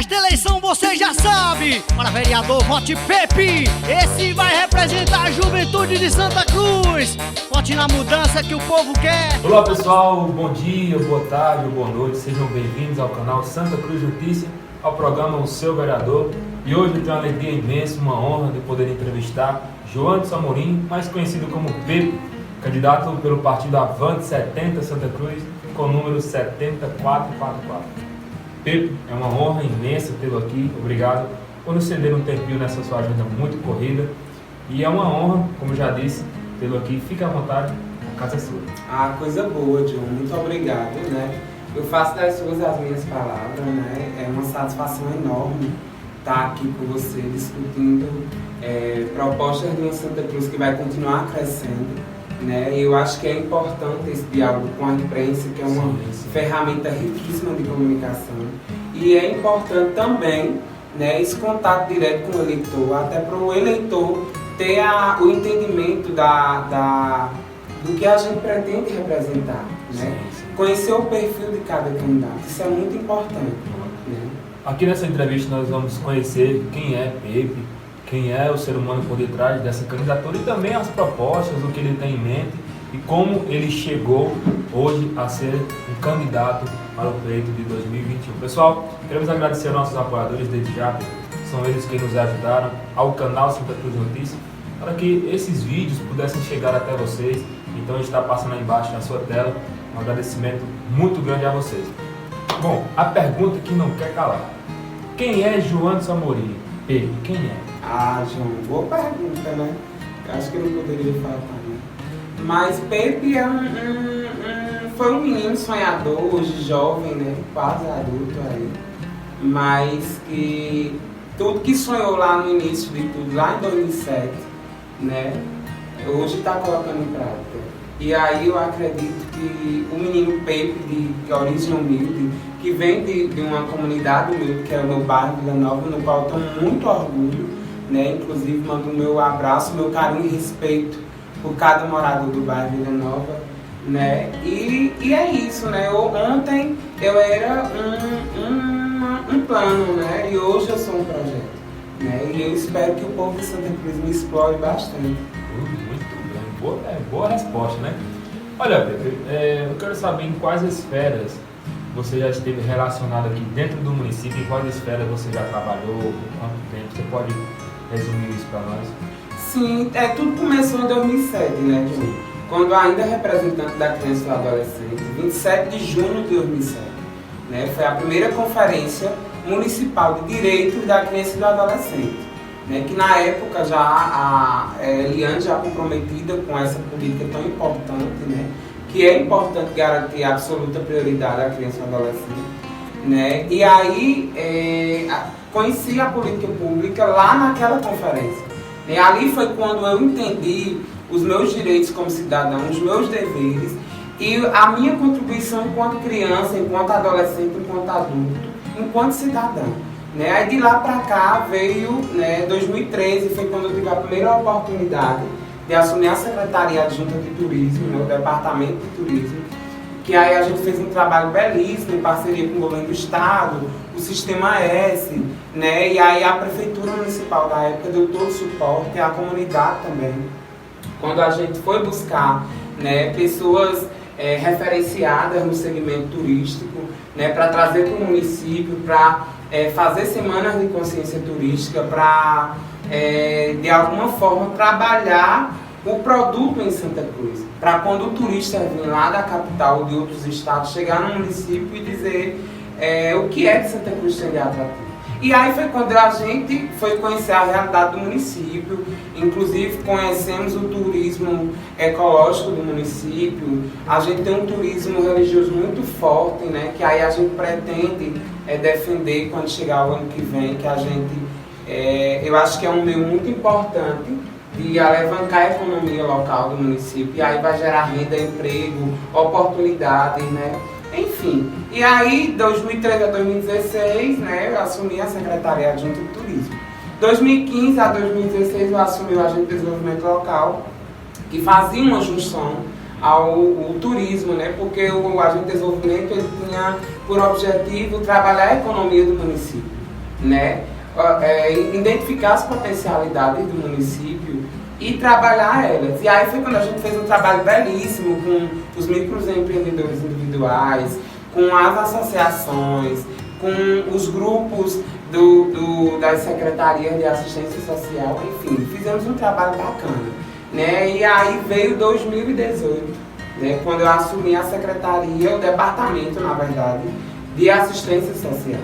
Nesta eleição você já sabe, para vereador vote Pepe. Esse vai representar a juventude de Santa Cruz. Vote na mudança que o povo quer. Olá pessoal, bom dia, boa tarde ou boa noite. Sejam bem-vindos ao canal Santa Cruz Notícia, ao programa O Seu Vereador. E hoje eu tenho uma alegria imensa, uma honra de poder entrevistar Joanderson Amorim, mais conhecido como Pepe, candidato pelo partido Avante 70 Santa Cruz, com o número 70444. Pepe, é uma honra imensa tê-lo aqui. Obrigado por nos ceder um tempinho nessa sua agenda muito corrida. E é uma honra, como já disse, tê-lo aqui. Fique à vontade, a casa é sua. Ah, coisa boa, John. Muito obrigado, né? Eu faço das suas as minhas palavras, né? É uma satisfação enorme estar aqui com você discutindo propostas de uma Santa Cruz que vai continuar crescendo, né? Eu acho que é importante esse diálogo com a imprensa, que é uma ferramenta riquíssima de comunicação. E é importante também, né, esse contato direto com o eleitor, até para o eleitor ter o entendimento do que a gente pretende representar, né? Conhecer o perfil de cada candidato, isso é muito importante, né? Aqui nessa entrevista nós vamos conhecer quem é Pepe, quem é o ser humano por detrás dessa candidatura e também as propostas, o que ele tem em mente e como ele chegou hoje a ser um candidato para o pleito de 2021. Pessoal, queremos agradecer aos nossos apoiadores desde já, são eles que nos ajudaram, ao canal Santa Cruz Notícias, para que esses vídeos pudessem chegar até vocês. Então está passando aí embaixo na sua tela um agradecimento muito grande a vocês. Bom, a pergunta que não quer calar: quem é Joanderson Amorim? Pepe, quem é? Ah, João, boa pergunta, né? Eu acho que eu não poderia falar, né? Mas Pepe foi um menino sonhador, hoje jovem, né? Quase adulto aí. Mas que tudo que sonhou lá no início de tudo, lá em 2007, né? Hoje está colocando em prática. E aí eu acredito que o menino Pepe, de origem humilde, que vem de uma comunidade humilde, que é o meu bairro Vila Nova, no qual eu tenho muito orgulho, né? Inclusive mando o meu abraço, meu carinho e respeito por cada morador do bairro Vila Nova, né? E é isso, né? Ontem eu era um plano, né? E hoje eu sou um projeto, né? E eu espero que o povo de Santa Cruz me explore bastante. Muito bem, boa resposta, né? Olha, Pepe, eu quero saber em quais esferas você já esteve relacionado aqui dentro do município, em quais esferas você já trabalhou, por quanto tempo, você pode resumir isso para nós? Sim, tudo começou em 2007, né, João? Quando ainda representante da criança e do adolescente, 27 de junho de 2007, né, foi a primeira conferência municipal de direitos da criança e do adolescente, né, que na época já a Eliane já comprometida com essa política tão importante, né, que é importante garantir a absoluta prioridade à criança e ao adolescente, né, e aí conheci a política pública lá naquela conferência, né, ali foi quando eu entendi os meus direitos como cidadão, os meus deveres e a minha contribuição enquanto criança, enquanto adolescente, enquanto adulto, enquanto cidadão. Né? Aí de lá para cá veio, né, 2013, foi quando eu tive a primeira oportunidade de assumir a Secretaria Adjunta de Turismo, né, o Departamento de Turismo, que aí a gente fez um trabalho belíssimo em parceria com o governo do estado, o Sistema S, né, e aí a Prefeitura Municipal da época deu todo o suporte, e a comunidade também, quando a gente foi buscar, né, pessoas referenciadas no segmento turístico, né, para trazer para o município, para fazer semanas de consciência turística, para de alguma forma trabalhar o produto em Santa Cruz, para quando o turista vir lá da capital ou de outros estados chegar no município e dizer o que é que Santa Cruz tem de atrativo. E aí foi quando a gente foi conhecer a realidade do município, inclusive conhecemos o turismo ecológico do município, a gente tem um turismo religioso muito forte, né, que aí a gente pretende defender quando chegar o ano que vem, que a gente, eu acho que é um meio muito importante de alavancar a economia local do município, e aí vai gerar renda, emprego, oportunidades, né? Enfim, e aí, 2013 a 2016, né, eu assumi a Secretaria Adjunta de Turismo. 2015 a 2016 eu assumi o Agente de Desenvolvimento Local, que fazia uma junção ao turismo, né, porque o Agente de Desenvolvimento ele tinha por objetivo trabalhar a economia do município, né? Identificar as potencialidades do município e trabalhar elas. E aí foi quando a gente fez um trabalho belíssimo com os microempreendedores individuais, com as associações, com os grupos das secretarias de assistência social, enfim, fizemos um trabalho bacana, né? E aí veio 2018, né, quando eu assumi a secretaria, o departamento, na verdade, de assistência social,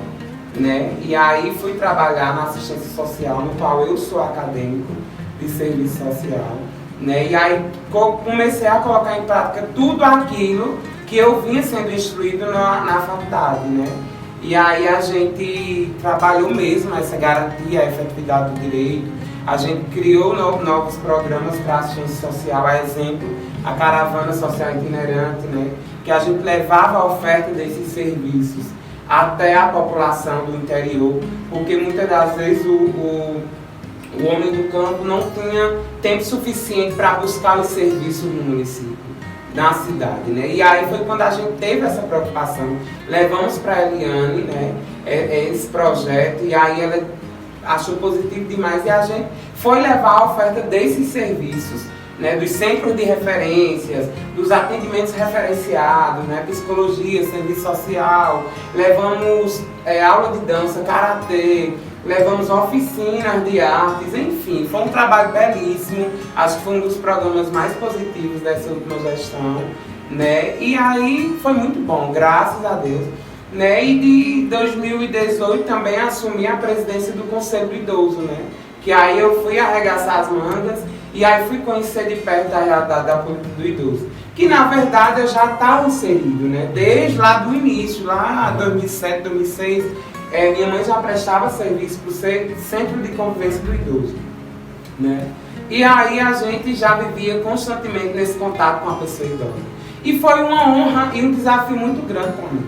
né? E aí fui trabalhar na assistência social, no qual eu sou acadêmico de serviço social, né? E aí comecei a colocar em prática tudo aquilo que eu vinha sendo instruído na faculdade, né? E aí a gente trabalhou mesmo essa garantia, a efetividade do direito. A gente criou novos programas para assistência social, a exemplo, a caravana social itinerante, né? Que a gente levava a oferta desses serviços até a população do interior, porque muitas das vezes o homem do campo não tinha tempo suficiente para buscar os serviços no município, na cidade, né? E aí foi quando a gente teve essa preocupação, levamos para a Eliane, né, esse projeto, e aí ela achou positivo demais, e a gente foi levar a oferta desses serviços, né, dos centros de referências, dos atendimentos referenciados, né, psicologia, serviço social, levamos aula de dança, karatê, levamos oficinas de artes, enfim, foi um trabalho belíssimo, acho que foi um dos programas mais positivos dessa última gestão, né, e aí foi muito bom, graças a Deus, né, e de 2018 também assumi a presidência do Conselho do Idoso, né, que aí eu fui arregaçar as mangas e aí fui conhecer de perto a realidade da política do idoso, que na verdade eu já estava inserido, né, desde lá do início, lá 2007, 2006, minha mãe já prestava serviço para o Centro de Convivência do Idoso, né? E aí a gente já vivia constantemente nesse contato com a pessoa idosa. E foi uma honra e um desafio muito grande para mim,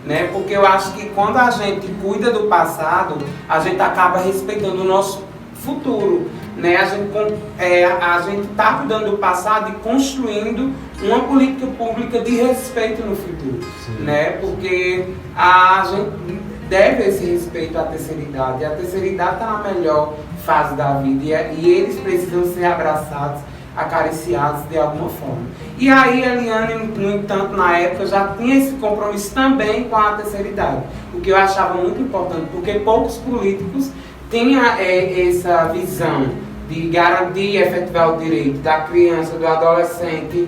né? Porque eu acho que quando a gente cuida do passado, a gente acaba respeitando o nosso futuro, né? A gente está cuidando do passado e construindo uma política pública de respeito no futuro, né? Porque a gente deve esse respeito à terceira idade. A terceira idade está na melhor fase da vida e eles precisam ser abraçados, acariciados de alguma forma. E aí a Eliane, no entanto, na época já tinha esse compromisso também com a terceira idade, o que eu achava muito importante, porque poucos políticos tinham essa visão de garantir e efetivar o direito da criança, do adolescente,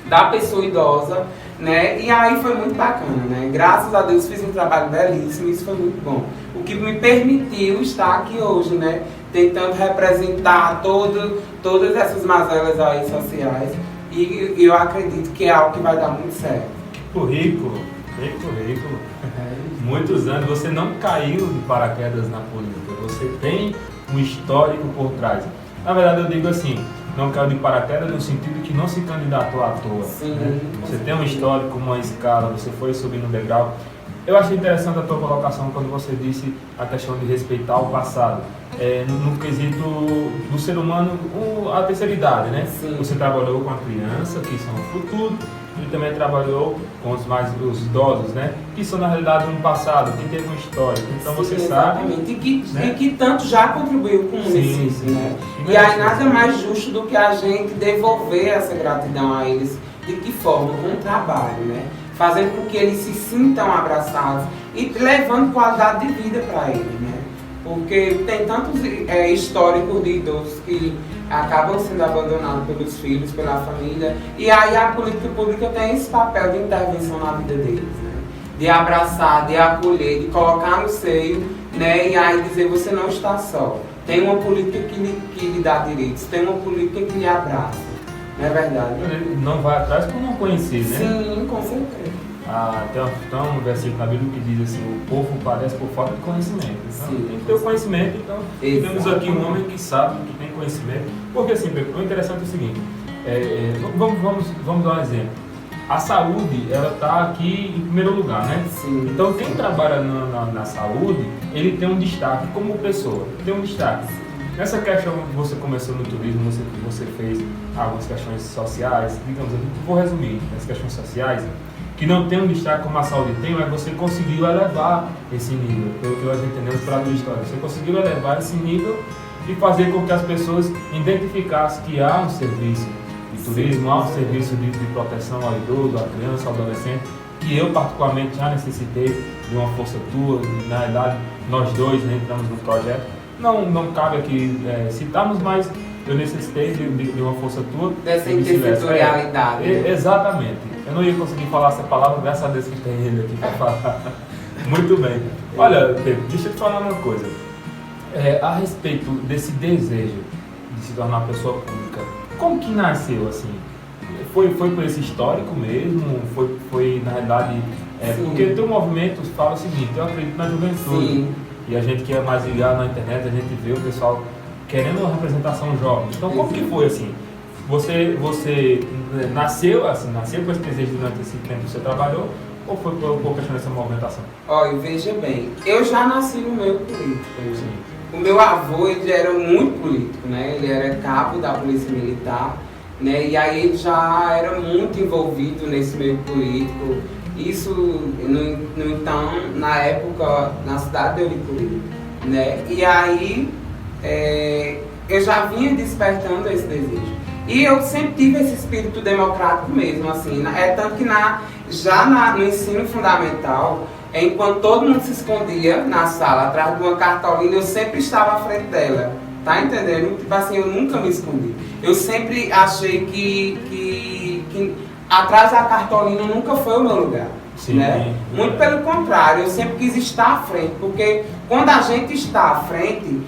da pessoa idosa, né? E aí foi muito bacana, né? Graças a Deus fiz um trabalho belíssimo, isso foi muito bom. O que me permitiu estar aqui hoje, né? Tentando representar todas essas mazelas aí sociais, e eu acredito que é algo que vai dar muito certo. Currículo, bem currículo. Muitos anos, você não caiu de paraquedas na política, você tem um histórico por trás. Na verdade eu digo assim, não caiu de paraquedas no sentido que não se candidatou à toa. Sim, né? Você tem um histórico, uma escala, você foi subindo um degrau. Eu achei interessante a tua colocação quando você disse a questão de respeitar o passado. No quesito do ser humano, a terceira idade, né? Sim. Você trabalhou com a criança, que são o futuro, e também trabalhou com os idosos, né? Que são na realidade um passado, que teve uma história. Então você sabe. Exatamente. E que tanto já contribuiu com o município, né? E aí nada mais justo do que a gente devolver essa gratidão a eles. De que forma? Com o trabalho, né? Fazendo com que eles se sintam abraçados e levando qualidade de vida para eles, né? Porque tem tantos históricos de idosos que acabam sendo abandonados pelos filhos, pela família, e aí a política pública tem esse papel de intervenção na vida deles, né? De abraçar, de acolher, de colocar no seio, né? E aí dizer, você não está só. Tem uma política que lhe dá direitos, tem uma política que lhe abraça, não é verdade? Ele não vai atrás por não conhecer, né? Sim, com certeza. Tem um versículo na Bíblia que diz assim, o povo padece por falta de conhecimento. Então, Sim, tem que ter o conhecimento, então temos aqui um homem que sabe, que tem conhecimento. Porque assim, o interessante é o seguinte, vamos dar um exemplo. A saúde, ela está aqui em primeiro lugar, né? Sim. Então quem trabalha na saúde, ele tem um destaque como pessoa, tem um destaque. Nessa questão que você começou no turismo, você fez algumas questões sociais, digamos, eu vou resumir, as questões sociais, que não tem um destaque como a saúde tem, mas você conseguiu elevar esse nível, pelo que nós entendemos pela tua história. Você conseguiu elevar esse nível e fazer com que as pessoas identificassem que há um serviço de turismo, há um serviço de proteção ao idoso, à criança, ao adolescente, que eu particularmente já necessitei de uma força tua, e, na verdade nós dois, né, entramos no projeto. Não cabe aqui citarmos, mas eu necessitei de uma força tua. Dessa intersetorialidade. Exatamente. Eu não ia conseguir falar essa palavra, graças a Deus que tem ele aqui para falar. Muito bem. Olha, Pedro, deixa eu te falar uma coisa. A respeito desse desejo de se tornar pessoa pública, como que nasceu assim? Foi por esse histórico mesmo? Foi na realidade... porque o teu movimento fala o seguinte, eu acredito na juventude. Sim. E a gente que é mais ligado na internet, a gente vê o pessoal querendo uma representação jovem. Então, como que foi assim? Você nasceu com esse desejo durante esse tempo que você trabalhou, ou foi por questão dessa movimentação? Olha, veja bem, eu já nasci no meio político. Sim. O meu avô, ele era muito político, né? Ele era cabo da Polícia Militar, né? E aí ele já era muito envolvido nesse meio político. Isso, então, na época, na cidade de Ouricuí, né? E aí, eu já vinha despertando esse desejo. E eu sempre tive esse espírito democrático mesmo, assim. Tanto que no ensino fundamental, enquanto todo mundo se escondia na sala, atrás de uma cartolina, eu sempre estava à frente dela. Tá entendendo? Tipo assim, eu nunca me escondi. Eu sempre achei que atrás da cartolina nunca foi o meu lugar. Sim, né? Muito pelo contrário, eu sempre quis estar à frente, porque quando a gente está à frente,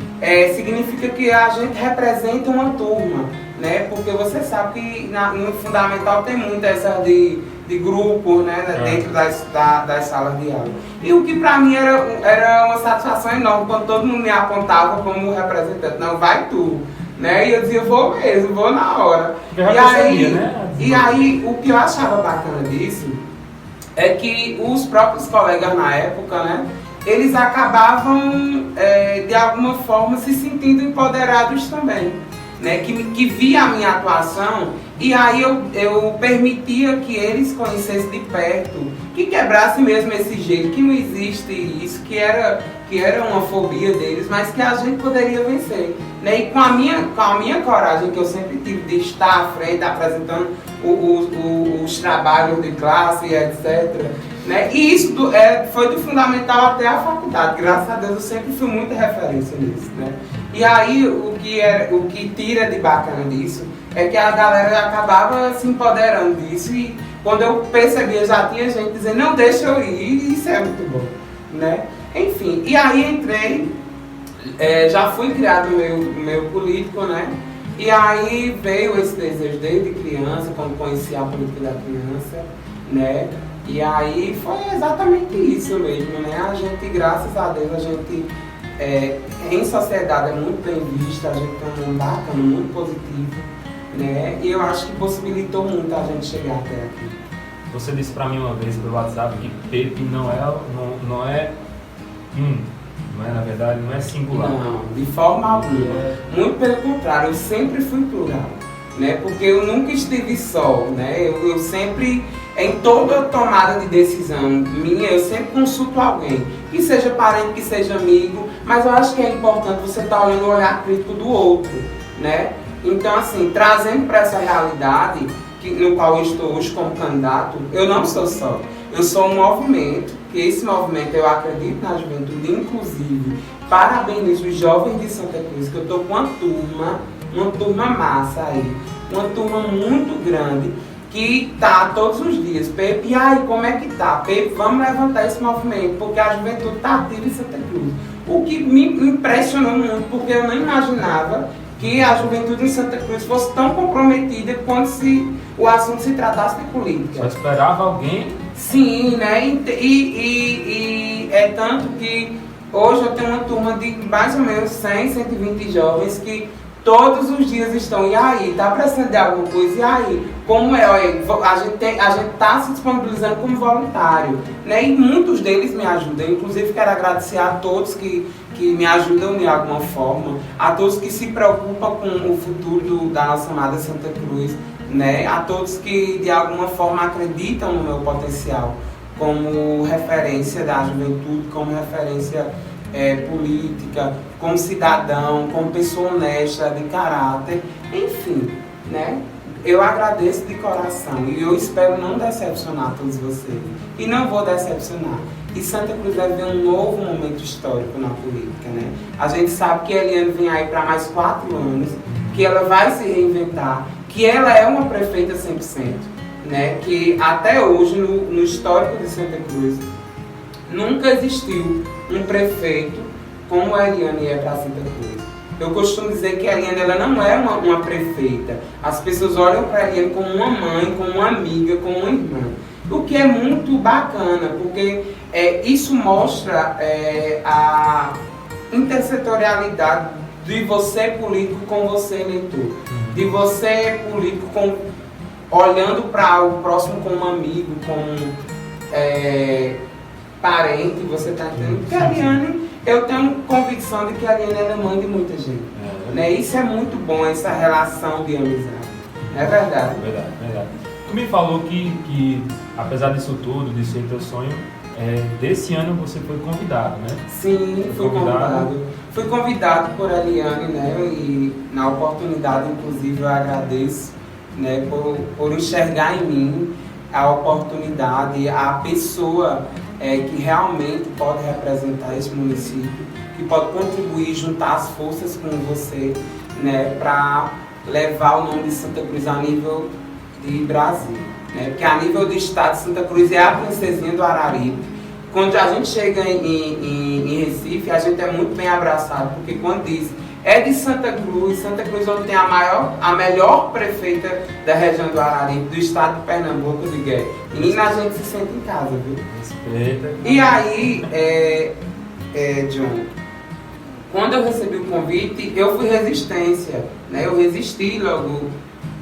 significa que a gente representa uma turma, né? Porque você sabe que no fundamental tem muito essa de grupos, né? Dentro das salas de aula. E o que para mim era uma satisfação enorme quando todo mundo me apontava como representante. Não, vai tu. Né? E eu dizia, vou mesmo, vou na hora. E aí, o que eu achava bacana disso é que os próprios colegas na época, né, eles acabavam, de alguma forma, se sentindo empoderados também, né, que via a minha atuação, e aí eu permitia que eles conhecessem de perto, que quebrassem mesmo esse jeito, que não existe isso, que era uma fobia deles, mas que a gente poderia vencer, né? E com a minha coragem que eu sempre tive de estar à frente, apresentando os trabalhos de classe, etc. Né? E isso foi do fundamental até a faculdade. Graças a Deus eu sempre fui muita referência nisso. Né? E aí o que tira de bacana disso é que a galera acabava se empoderando disso, e quando eu percebia já tinha gente dizendo, não, deixa eu ir, e isso é muito bom. Né? Enfim, e aí entrei, já fui criado no meio político, né? E aí veio esse desejo desde criança, quando conheci a política da criança, né? E aí foi exatamente isso mesmo, né? A gente, graças a Deus, a gente em sociedade é muito bem vista, a gente tem um bacana, muito positivo, né? E eu acho que possibilitou muito a gente chegar até aqui. Você disse pra mim uma vez pelo WhatsApp que Pepe não é na verdade, não é singular. Não, de forma alguma. Muito pelo contrário, eu sempre fui plural, né? Porque eu nunca estive só, né? Eu sempre, em toda tomada de decisão minha, eu sempre consulto alguém, que seja parente, que seja amigo, mas eu acho que é importante você estar olhando o olhar crítico do outro, né? Então, assim, trazendo para essa realidade no qual eu estou hoje como candidato, eu não sou só. Eu sou um movimento, que esse movimento eu acredito na juventude, inclusive parabenizo os jovens de Santa Cruz, que eu estou com uma turma massa aí, uma turma muito grande, que tá todos os dias, Pepe, e aí, como é que tá? Pepe, vamos levantar esse movimento, porque a juventude está ativa em Santa Cruz. O que me impressionou muito, porque eu não imaginava que a juventude em Santa Cruz fosse tão comprometida quando o assunto se tratasse de política. Só esperava alguém? Sim, né? E é tanto que hoje eu tenho uma turma de mais ou menos 100, 120 jovens que todos os dias estão, e aí, tá precisando de alguma coisa? E aí, como é? Olha, a gente tá se disponibilizando como voluntário, né? E muitos deles me ajudam. Inclusive, quero agradecer a todos que me ajudam de alguma forma, a todos que se preocupam com o futuro da nossa amada Santa Cruz, né, a todos que de alguma forma acreditam no meu potencial como referência da juventude, como referência política, como cidadão, como pessoa honesta, de caráter, enfim, né? Eu agradeço de coração e eu espero não decepcionar todos vocês. E não vou decepcionar. E Santa Cruz vai ver um novo momento histórico na política, né? A gente sabe que a Eliane vem aí para mais 4 anos, que ela vai se reinventar, que ela é uma prefeita 100%, né? Que até hoje, no histórico de Santa Cruz, nunca existiu um prefeito como a Eliane é para Santa Cruz. Eu costumo dizer que a Eliane ela não é uma prefeita. As pessoas olham para a Eliane como uma mãe, como uma amiga, como uma irmã. O que é muito bacana, porque isso mostra a intersetorialidade de você político com você eleitor. De você político olhando para o próximo como amigo, como parente, você está entendendo? Porque a Eliane, eu tenho convicção de que a Eliane é mãe de muita gente. Né? Isso é muito bom, essa relação de amizade. É verdade. Verdade. Tu me falou que apesar disso tudo, de ser teu sonho, desse ano você foi convidado, né? Sim, fui convidado. Fui convidado por Eliane, né? E na oportunidade, inclusive, eu agradeço, né? Por enxergar em mim a oportunidade, a pessoa que realmente pode representar esse município, que pode contribuir, juntar as forças com você, né? Para levar o nome de Santa Cruz a nível de Brasil, né? Porque a nível do estado, Santa Cruz é a princesinha do Araripe. Quando a gente chega em Recife, a gente é muito bem abraçado, porque quando diz é de Santa Cruz onde tem a melhor prefeita da região do Araripe, do estado de Pernambuco, de Gué. Menina, a gente se sente em casa, viu? Respeita. E aí, John, quando eu recebi o convite, eu fui resistência, né? Eu resisti logo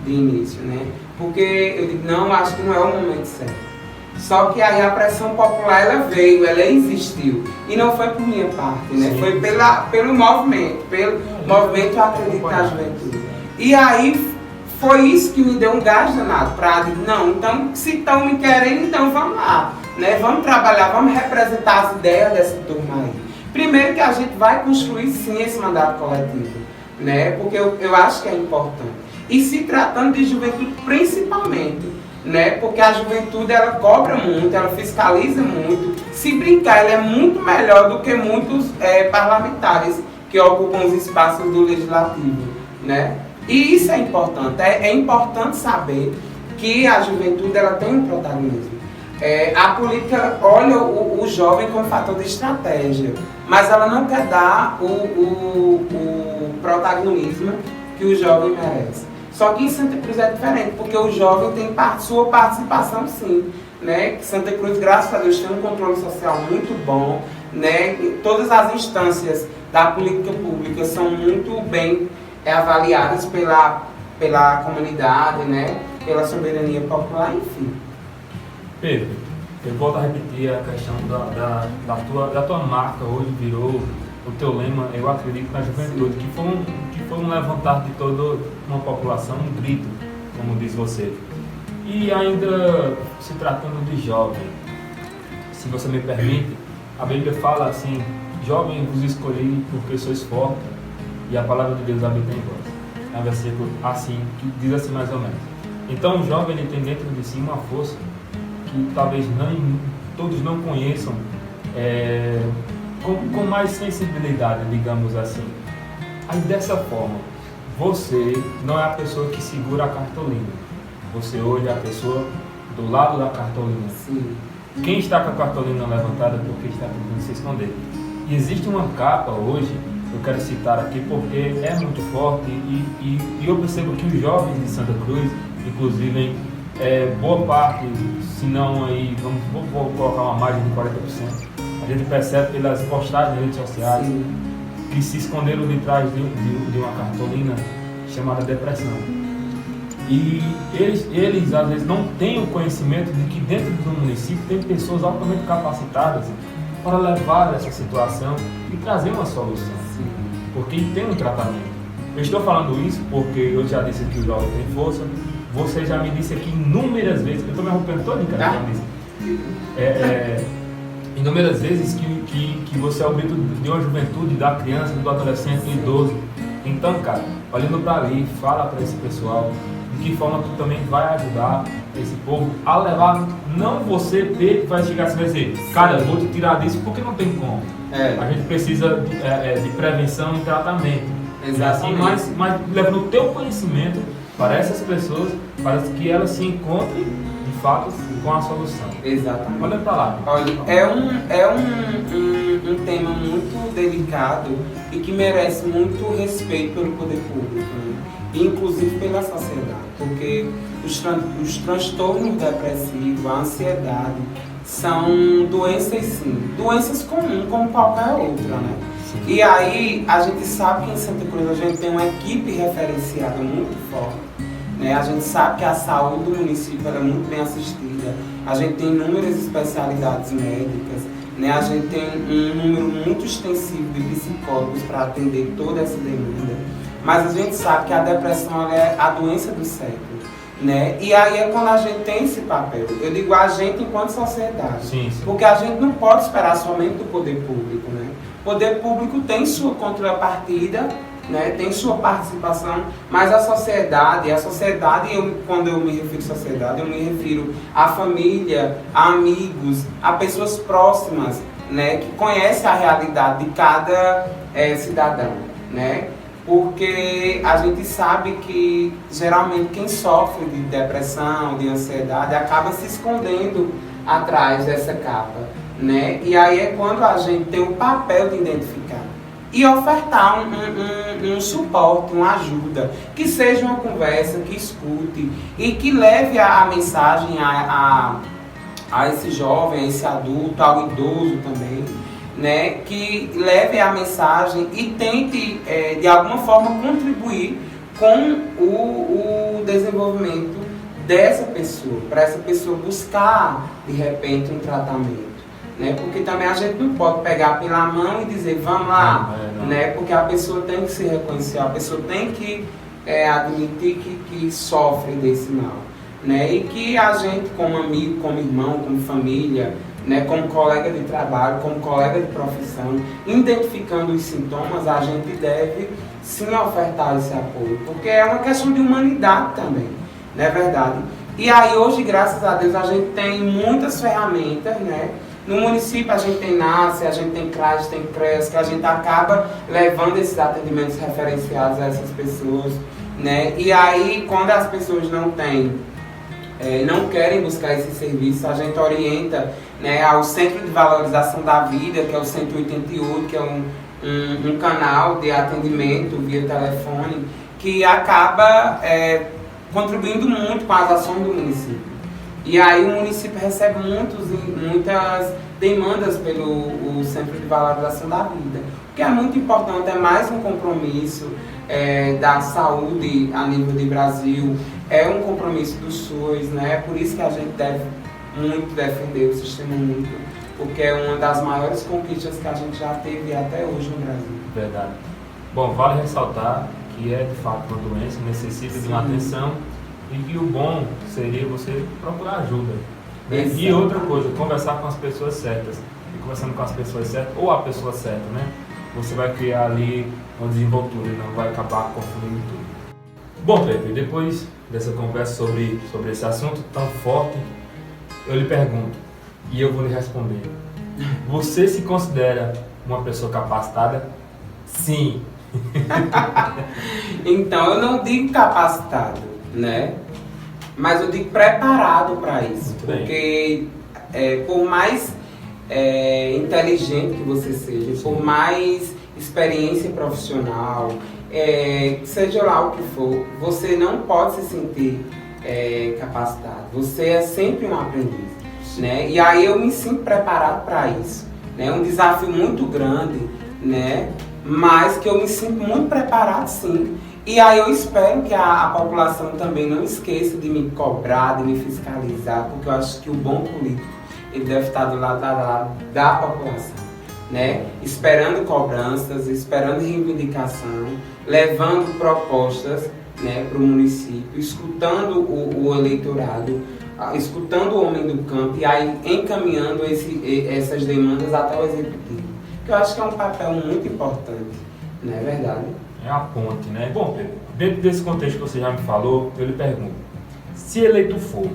de início, né? Porque eu digo, não, acho que não é o momento certo. Só que aí a pressão popular, ela veio, ela existiu. E não foi por minha parte, né? Sim. Foi pelo movimento Acredito na Juventude. E aí foi isso que me deu um gás danado para dizer, não, então se estão me querendo, então vamos lá, né? Vamos trabalhar, vamos representar as ideias dessa turma aí. Primeiro que a gente vai construir sim esse mandato coletivo, né? Porque eu acho que é importante. E se tratando de juventude principalmente, né? Porque a juventude ela cobra muito, ela fiscaliza muito. Se brincar, ela é muito melhor do que muitos parlamentares que ocupam os espaços do legislativo, né? E isso é importante. É importante saber que a juventude ela tem um protagonismo. A política olha o jovem como fator de estratégia, mas ela não quer dar o protagonismo que o jovem merece. Só que em Santa Cruz é diferente, porque o jovem tem sua participação sim, né? Santa Cruz, graças a Deus, tem um controle social muito bom, né? Todas as instâncias da política pública são muito bem avaliadas pela comunidade, né? Pela soberania popular, enfim. Pedro, eu volto a repetir a questão da tua marca hoje virou o teu lema, eu acredito na juventude, que foi um levantar de toda uma população, um grito, como diz você. E ainda se tratando de jovem, se você me permite, a Bíblia fala assim, jovem vos escolhi porque sois fortes e a palavra de Deus habita em vós. É um versículo assim, que diz assim mais ou menos. Então o jovem ele tem dentro de si uma força que talvez todos não conheçam, com mais sensibilidade, digamos assim. Aí dessa forma, você não é a pessoa que segura a cartolina. Você hoje é a pessoa do lado da cartolina. Sim. Quem está com a cartolina levantada é porque está tentando se esconder. E existe uma capa hoje, eu quero citar aqui porque é muito forte e eu percebo que os jovens de Santa Cruz, inclusive boa parte, se não aí, vou colocar uma margem de 40%, a gente percebe pelas postagens nas redes sociais. Sim. Que se esconderam de trás de uma cartolina chamada depressão. E eles às vezes não têm o conhecimento de que dentro do município tem pessoas altamente capacitadas para levar essa situação e trazer uma solução. Sim. Porque tem um tratamento. Eu estou falando isso porque eu já disse que o jovem tem força, você já me disse aqui inúmeras vezes, eu estou me arrependendo todo, cara, inúmeras vezes que você é o grito de uma juventude, da criança, do adolescente, do idoso. Então, cara, olhando para ali, fala para esse pessoal de que forma tu também vai ajudar esse povo a levar, não você, Pedro, que vai chegar assim e vai dizer, cara, eu vou te tirar disso porque não tem como. A gente precisa de prevenção e tratamento. Exatamente. Assim, mas levando o teu conhecimento para essas pessoas, para que elas se encontrem de fato com a solução. Exatamente. Olha para lá. Olha, é um tema muito delicado e que merece muito respeito pelo poder público, né? E inclusive pela sociedade, porque os transtornos depressivos, a ansiedade, são doenças sim, doenças comuns como qualquer outra, né? E aí a gente sabe que em Santa Cruz a gente tem uma equipe referenciada muito forte, né? A gente sabe que a saúde do município é muito bem assistida, a gente tem inúmeras especialidades médicas, né? A gente tem um número muito extensivo de psicólogos para atender toda essa demanda, mas a gente sabe que a depressão ela é a doença do século, né? E aí é quando a gente tem esse papel, eu digo a gente enquanto sociedade, sim. Porque a gente não pode esperar somente do poder público, né? O poder público tem sua contrapartida, né? Tem sua participação, mas a sociedade, quando eu me refiro à sociedade, eu me refiro à família, a amigos, a pessoas próximas, né? Que conhecem a realidade de cada cidadão, né? Porque a gente sabe que geralmente quem sofre de depressão, de ansiedade, acaba se escondendo atrás dessa capa, né? E aí é quando a gente tem o papel de identificar e ofertar um suporte, uma ajuda, que seja uma conversa, que escute e que leve a mensagem a esse jovem, a esse adulto, ao idoso também, né, que leve a mensagem e tente, de alguma forma, contribuir com o desenvolvimento dessa pessoa, para essa pessoa buscar, de repente, um tratamento. Né, porque também a gente não pode pegar pela mão e dizer, vamos lá, né, porque a pessoa tem que se reconhecer, a pessoa tem que admitir que sofre desse mal. Né, e que a gente, como amigo, como irmão, como família, né, como colega de trabalho, como colega de profissão, identificando os sintomas, a gente deve sim ofertar esse apoio, porque é uma questão de humanidade também, não é verdade? E aí hoje, graças a Deus, a gente tem muitas ferramentas, né? No município a gente tem NASE, a gente tem CRAS, tem CREAS, que a gente acaba levando esses atendimentos referenciados a essas pessoas, né? E aí, quando as pessoas não querem buscar esse serviço, a gente orienta, né, ao Centro de Valorização da Vida, que é o 188, que é um canal de atendimento via telefone, que acaba contribuindo muito com as ações do município. E aí o município recebe muitas demandas pelo Centro de Valorização da Vida. O que é muito importante, é mais um compromisso da saúde a nível de Brasil, é um compromisso do SUS, né? É por isso que a gente deve muito defender o Sistema Único, porque é uma das maiores conquistas que a gente já teve até hoje no Brasil. Verdade. Bom, vale ressaltar que é de fato uma doença, necessita de uma atenção e que o bom seria você procurar ajuda. Né? E outra coisa, conversar com as pessoas certas. E conversando com as pessoas certas, ou a pessoa certa, né? Você vai criar ali uma desenvoltura e não vai acabar confundindo tudo. Bom, Pepe, depois dessa conversa sobre esse assunto tão forte, eu lhe pergunto, e eu vou lhe responder. Você se considera uma pessoa capacitada? Sim. Então, eu não digo capacitado, né? Mas eu digo preparado para isso. Muito porque por mais inteligente que você seja, por mais experiência profissional, seja lá o que for, você não pode se sentir capacitado. Você é sempre um aprendiz, né? E aí eu me sinto preparado para isso. É um desafio muito grande, né? Mas que eu me sinto muito preparado, sim. E aí eu espero que a população também não esqueça de me cobrar, de me fiscalizar, porque eu acho que o bom político, ele deve estar do lado da população, né? Esperando cobranças, esperando reivindicação, levando propostas, né, para o município, escutando o eleitorado, escutando o homem do campo e aí encaminhando essas demandas até o executivo. Que eu acho que é um papel muito importante, não é verdade? É a ponte, né? Bom, Pedro, dentro desse contexto que você já me falou, eu lhe pergunto, se eleito for,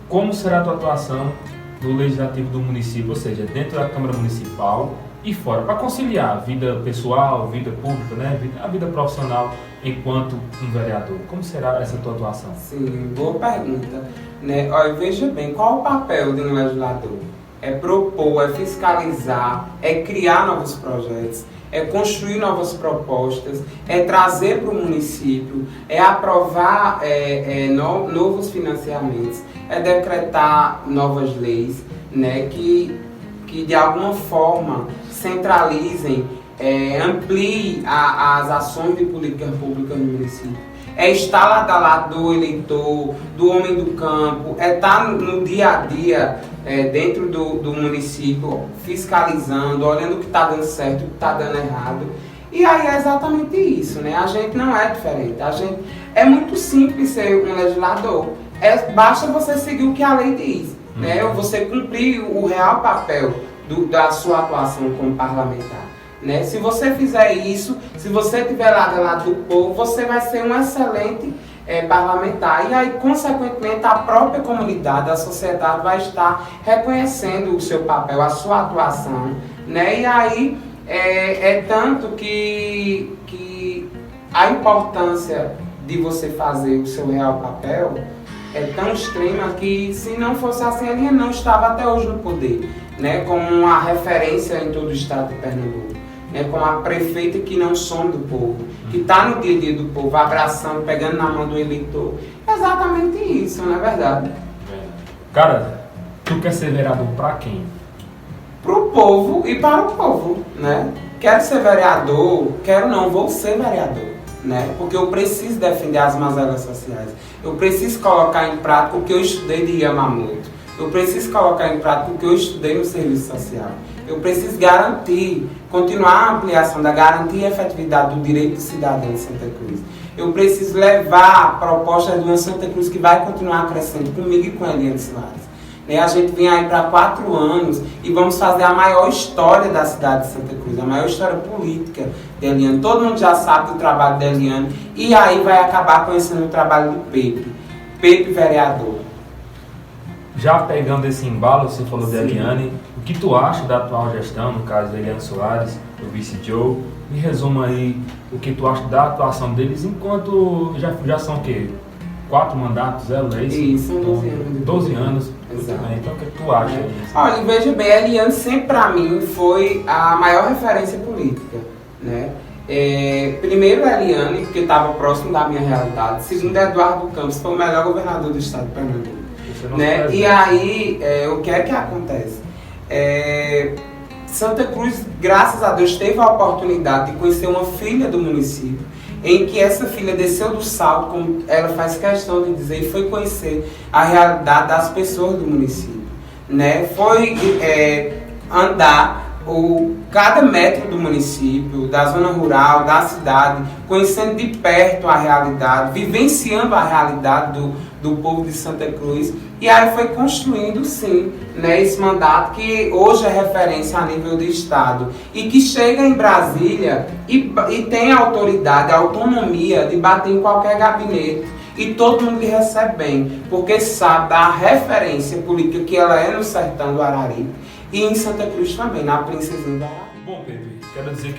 como será a tua atuação no legislativo do município, ou seja, dentro da Câmara Municipal e fora, para conciliar a vida pessoal, vida pública, né? A vida profissional enquanto um vereador? Como será essa tua atuação? Sim, boa pergunta. Né? Olha, veja bem, qual o papel de um legislador? É propor, é fiscalizar, é criar novos projetos, é construir novas propostas, é trazer para o município, é aprovar novos financiamentos, é decretar novas leis, né, que de alguma forma centralizem, ampliem as ações de política pública no município. É estar lado a lado do eleitor, do homem do campo, é estar no dia a dia dentro do município, fiscalizando, olhando o que está dando certo, o que está dando errado. E aí é exatamente isso, né? A gente não é diferente. É muito simples ser um legislador. Basta você seguir o que a lei diz, né? Você cumprir o real papel da sua atuação como parlamentar. Né? Se você fizer isso, se você estiver lado a lado do povo, você vai ser um excelente parlamentar. E aí, consequentemente, a própria comunidade, a sociedade vai estar reconhecendo o seu papel, a sua atuação. Né? E aí, tanto que a importância de você fazer o seu real papel é tão extrema que, se não fosse assim, ele não estava até hoje no poder, né? Como uma referência em todo o estado de Pernambuco. Como a prefeita que não some do povo, que está no dia a dia do povo, abraçando, pegando na mão do eleitor. É exatamente isso, não é verdade? Cara, tu quer ser vereador para quem? Para o povo e para o povo, né? Quero ser vereador, quero não, vou ser vereador, né? Porque eu preciso defender as mazelas sociais. Eu preciso colocar em prática o que eu estudei de Yamamoto. Eu preciso colocar em prática o que eu estudei no serviço social. Eu preciso garantir, continuar a ampliação da garantia e efetividade do direito do cidadão de Santa Cruz. Eu preciso levar a proposta de uma Santa Cruz que vai continuar crescendo comigo e com a Eliane Soares. A gente vem aí para 4 anos e vamos fazer a maior história da cidade de Santa Cruz, a maior história política de Eliane. Todo mundo já sabe do trabalho da Eliane e aí vai acabar conhecendo o trabalho do Pepe vereador. Já pegando esse embalo, você falou de Eliane, o que tu acha da atual gestão, no caso da Eliane Soares, do vice Joe? Me resuma aí o que tu acha da atuação deles, enquanto já são o quê? 4 mandatos, é isso? Isso, são 12 anos. 12 anos. Exato. Então o que tu acha disso? Olha, veja bem, a Eliane sempre para mim foi a maior referência política, né? Primeiro a Eliane, porque estava próximo da minha realidade. Segundo, Eduardo Campos, foi o melhor governador do estado de Pernambuco. Né? E aí, o que é que acontece? Santa Cruz, graças a Deus, teve a oportunidade de conhecer uma filha do município, em que essa filha desceu do salto, como ela faz questão de dizer, e foi conhecer a realidade das pessoas do município. Né? Foi andar cada metro do município, da zona rural, da cidade, conhecendo de perto a realidade, vivenciando a realidade do povo de Santa Cruz. E aí foi construindo, sim, né, esse mandato que hoje é referência a nível de estado e que chega em Brasília e tem a autoridade, a autonomia de bater em qualquer gabinete e todo mundo lhe recebe bem, porque sabe da referência política que ela é no sertão do Araripe e em Santa Cruz também, na Princesinha do Araripe. Bom, Pedro, quero dizer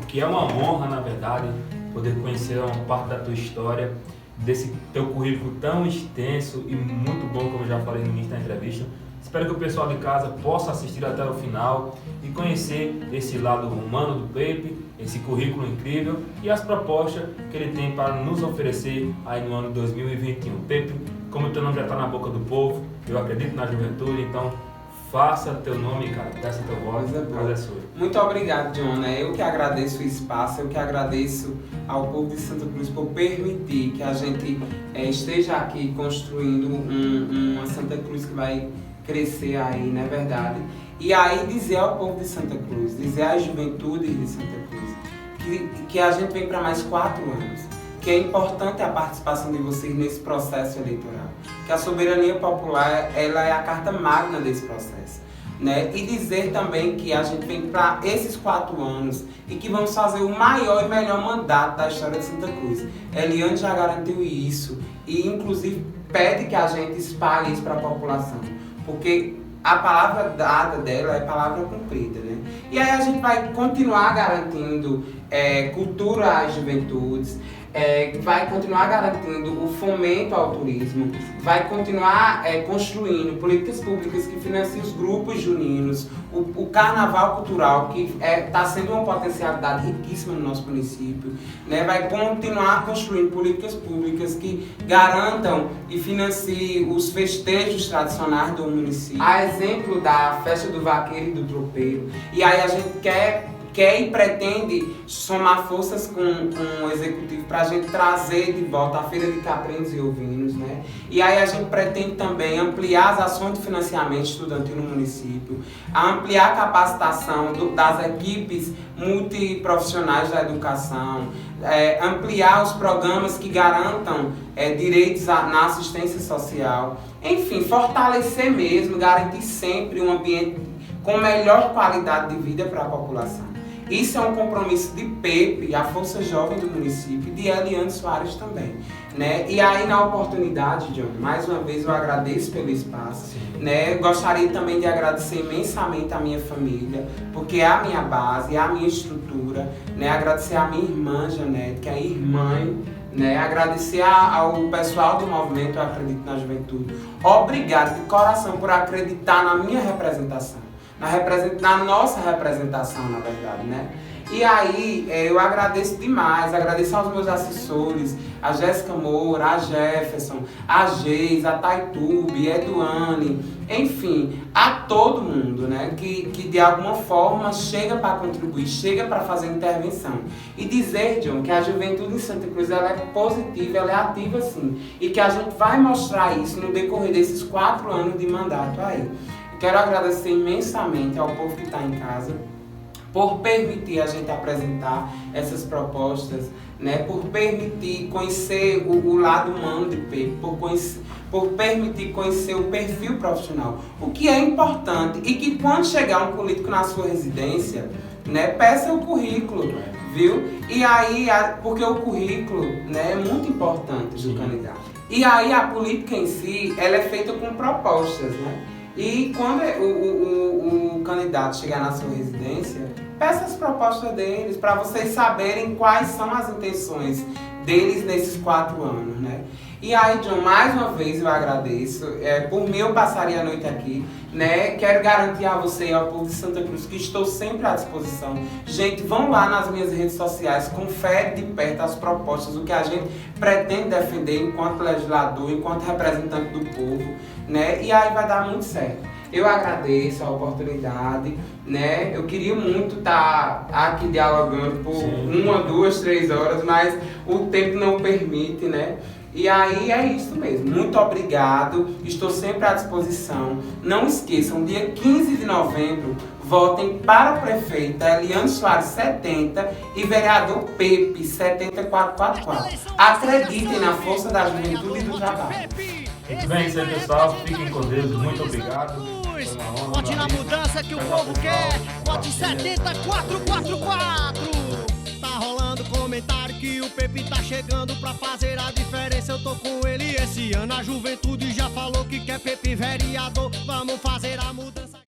que é uma honra, na verdade, poder conhecer uma parte da tua história, desse teu currículo tão extenso e muito bom, como eu já falei no início da entrevista. Espero que o pessoal de casa possa assistir até o final e conhecer esse lado humano do Pepe, esse currículo incrível e as propostas que ele tem para nos oferecer aí no ano 2021. Pepe, como o teu nome já está na boca do povo, eu acredito na juventude, então faça teu nome, cara, peça teu voz, a é sua. Muito obrigado, John. Eu que agradeço o espaço, eu que agradeço ao povo de Santa Cruz por permitir que a gente esteja aqui construindo uma Santa Cruz que vai crescer aí, não é verdade? E aí dizer ao povo de Santa Cruz, dizer às juventudes de Santa Cruz, que a gente vem para mais 4 anos. que é importante a participação de vocês nesse processo eleitoral. Que a soberania popular, ela é a carta magna desse processo. Né? E dizer também que a gente vem para esses 4 anos e que vamos fazer o maior e melhor mandato da história de Santa Cruz. Eliane já garantiu isso e inclusive pede que a gente espalhe isso para a população, porque a palavra dada dela é palavra cumprida, né? E aí a gente vai continuar garantindo cultura às juventudes, vai continuar garantindo o fomento ao turismo, vai continuar construindo políticas públicas que financiem os grupos juninos, o carnaval cultural, que está sendo uma potencialidade riquíssima no nosso município, né? Vai continuar construindo políticas públicas que garantam e financiem os festejos tradicionais do município. A exemplo da festa do vaqueiro e do tropeiro. E aí a gente quer e pretende somar forças com o executivo para a gente trazer de volta a Feira de Caprinos e Ovinos, né? E aí a gente pretende também ampliar as ações de financiamento estudantil no município, ampliar a capacitação das equipes multiprofissionais da educação, ampliar os programas que garantam direitos na assistência social, enfim, fortalecer mesmo, garantir sempre um ambiente com melhor qualidade de vida para a população. Isso é um compromisso de Pepe, a Força Jovem do município, e de Eliane Soares também, né? E aí, na oportunidade, John, mais uma vez eu agradeço pelo espaço, né? Gostaria também de agradecer imensamente a minha família, porque é a minha base, é a minha estrutura, né? Agradecer a minha irmã, Janete, que é irmã, né? Agradecer ao pessoal do movimento Eu Acredito na Juventude. Obrigado de coração por acreditar na minha representação. Na nossa representação, na verdade, né? E aí, eu agradeço demais, agradeço aos meus assessores, a Jéssica Moura, a Jefferson, a Geis, a Taitube, a Eduane, enfim, a todo mundo, né? Que de alguma forma chega para contribuir, chega para fazer intervenção. E dizer, John, que a juventude em Santa Cruz, ela é positiva, ela é ativa sim. E que a gente vai mostrar isso no decorrer desses 4 anos de mandato aí. Quero agradecer imensamente ao povo que está em casa por permitir a gente apresentar essas propostas, né? Por permitir conhecer o lado humano de Pepe, por permitir conhecer o perfil profissional, o que é importante e que quando chegar um político na sua residência, né, peça o currículo, viu? E aí, porque o currículo, né, é muito importante do candidato. E aí a política em si, ela é feita com propostas, né? E quando o candidato chegar na sua residência, peça as propostas deles para vocês saberem quais são as intenções deles nesses 4 anos, né? E aí, John, mais uma vez eu agradeço. Por mim eu passaria a noite aqui, né? Quero garantir a você e ao povo de Santa Cruz que estou sempre à disposição. Gente, vão lá nas minhas redes sociais, confere de perto as propostas, o que a gente pretende defender enquanto legislador, enquanto representante do povo, né? E aí vai dar muito certo. Eu agradeço a oportunidade, né? Eu queria muito estar aqui dialogando por 1, 2, 3 horas, mas o tempo não permite, né? E aí é isso mesmo. Muito obrigado. Estou sempre à disposição. Não esqueçam, dia 15 de novembro, votem para a prefeita Eliane Soares 70 e vereador Pepe 7444. Acreditem na força da juventude e do trabalho. Muito bem, isso aí, pessoal. Fiquem com Deus. Muito obrigado. Vote na mudança que o povo quer. Vote 70444. Tá rolando comentário que o Pepe tá chegando pra fazer a diferença. Eu tô com ele esse ano. A juventude já falou que quer Pepe vereador. Vamos fazer a mudança.